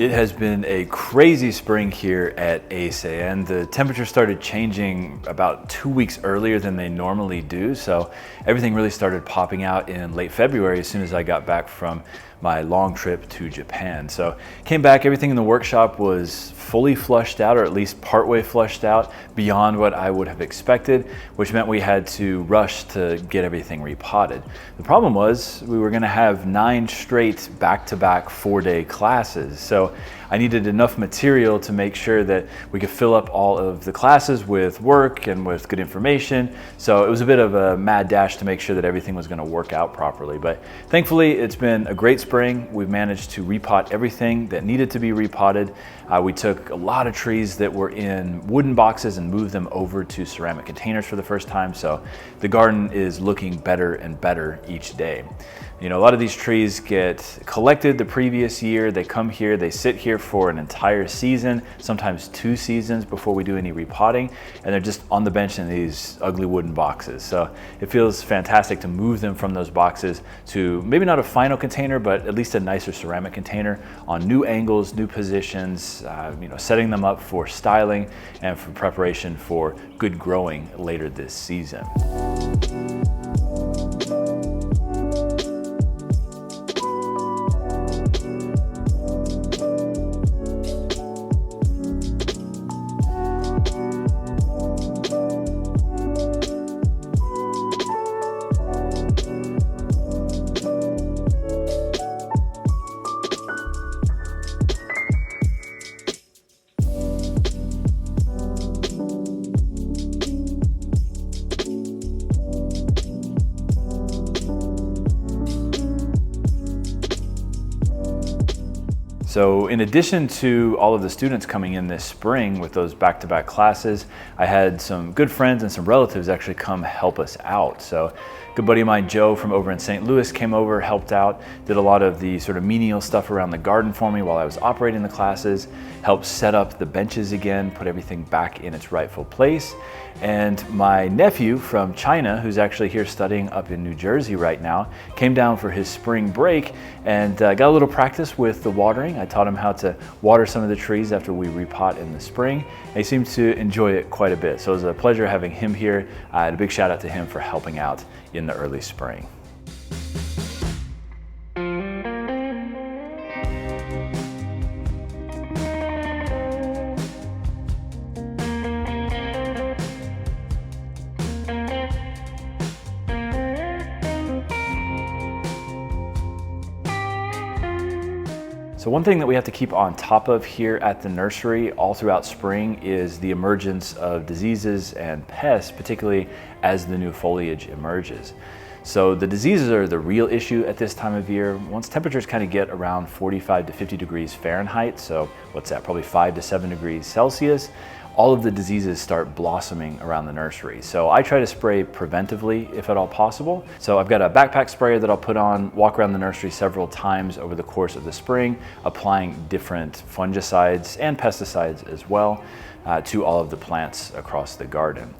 It has been a crazy spring here at Eisei, and the temperature started changing about 2 weeks earlier than they normally do. So everything really started popping out in late February as soon as I got back from my long trip to Japan. So came back, everything in the workshop was fully flushed out, or at least partway flushed out, beyond what I would have expected, which meant we had to rush to get everything repotted. The problem was we were gonna have 9 straight back-to-back 4-day classes. So I needed enough material to make sure that we could fill up all of the classes with work and with good information. So it was a bit of a mad dash to make sure that everything was going to work out properly. But thankfully, it's been a great spring. We've managed to repot everything that needed to be repotted. We took a lot of trees that were in wooden boxes and moved them over to ceramic containers for the first time. So the garden is looking better and better each day. You know, a lot of these trees get collected the previous year. They come here, they sit here for an entire season, sometimes 2 seasons before we do any repotting, and they're just on the bench in these ugly wooden boxes. So it feels fantastic to move them from those boxes to maybe not a final container, but at least a nicer ceramic container on new angles, new positions, setting them up for styling and for preparation for good growing later this season. So in addition to all of the students coming in this spring with those back-to-back classes, I had some good friends and some relatives actually come help us out. So a good buddy of mine, Joe, from over in St. Louis, came over, helped out, did a lot of the sort of menial stuff around the garden for me while I was operating the classes, helped set up the benches again, put everything back in its rightful place. And my nephew from China, who's actually here studying up in New Jersey right now, came down for his spring break and got a little practice with the watering. I taught him how to water some of the trees after we repot in the spring. He seemed to enjoy it quite a bit. So it was a pleasure having him here. And a big shout out to him for helping out in the early spring. So one thing that we have to keep on top of here at the nursery all throughout spring is the emergence of diseases and pests, particularly as the new foliage emerges. So the diseases are the real issue at this time of year. Once temperatures kind of get around 45 to 50 degrees Fahrenheit, so what's that, probably 5 to 7 degrees Celsius, all of the diseases start blossoming around the nursery. So I try to spray preventively if at all possible. So I've got a backpack sprayer that I'll put on, walk around the nursery several times over the course of the spring, applying different fungicides and pesticides as well to all of the plants across the garden.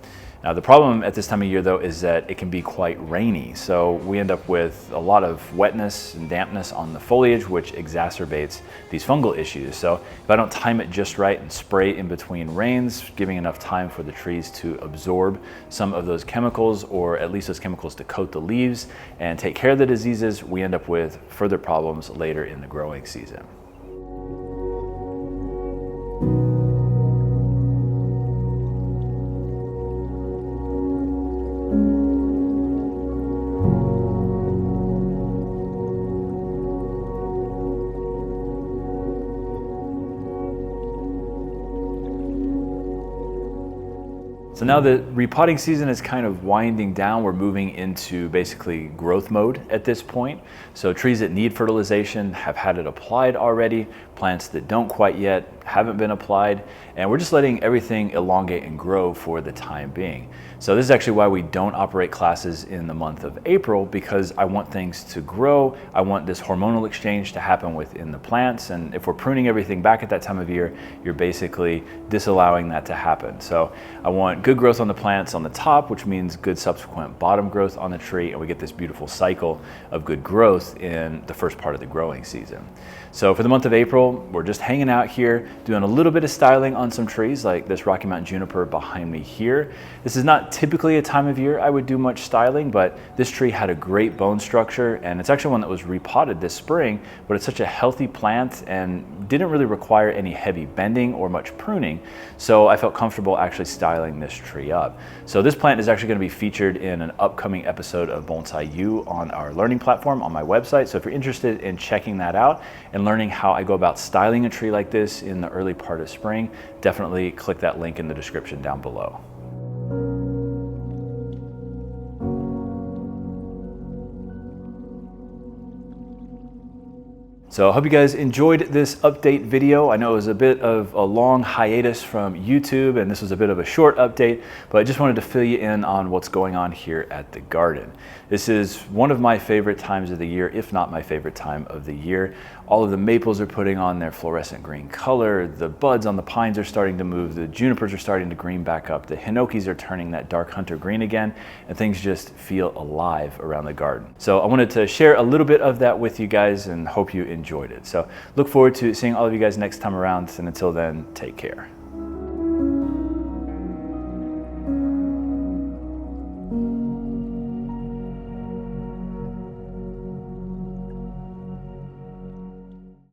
Now the problem at this time of year though is that it can be quite rainy, so we end up with a lot of wetness and dampness on the foliage, which exacerbates these fungal issues. So if I don't time it just right and spray in between rains, giving enough time for the trees to absorb some of those chemicals, or at least those chemicals to coat the leaves and take care of the diseases, we end up with further problems later in the growing season. So now the repotting season is kind of winding down. We're moving into basically growth mode at this point. So trees that need fertilization have had it applied already. Plants that don't quite yet haven't been applied, and we're just letting everything elongate and grow for the time being. So this is actually why we don't operate classes in the month of April, because I want things to grow. I want this hormonal exchange to happen within the plants, and if we're pruning everything back at that time of year, you're basically disallowing that to happen. So I want good growth on the plants on the top, which means good subsequent bottom growth on the tree, and we get this beautiful cycle of good growth in the first part of the growing season. So for the month of April, we're just hanging out here, doing a little bit of styling on some trees like this Rocky Mountain juniper behind me here. This is not typically a time of year I would do much styling, but this tree had a great bone structure, and it's actually one that was repotted this spring, but it's such a healthy plant and didn't really require any heavy bending or much pruning, so I felt comfortable actually styling this tree up. So this plant is actually going to be featured in an upcoming episode of BONSAI-U on our learning platform on my website, so if you're interested in checking that out and learning how I go about styling a tree like this in the early part of spring, definitely click that link in the description down below. So I hope you guys enjoyed this update video. I know it was a bit of a long hiatus from YouTube, and this was a bit of a short update, but I just wanted to fill you in on what's going on here at the garden. This is one of my favorite times of the year, if not my favorite time of the year. All of the maples are putting on their fluorescent green color, the buds on the pines are starting to move, the junipers are starting to green back up, the hinokis are turning that dark hunter green again, and things just feel alive around the garden. So I wanted to share a little bit of that with you guys and hope you enjoyed it. So look forward to seeing all of you guys next time around, and until then, take care.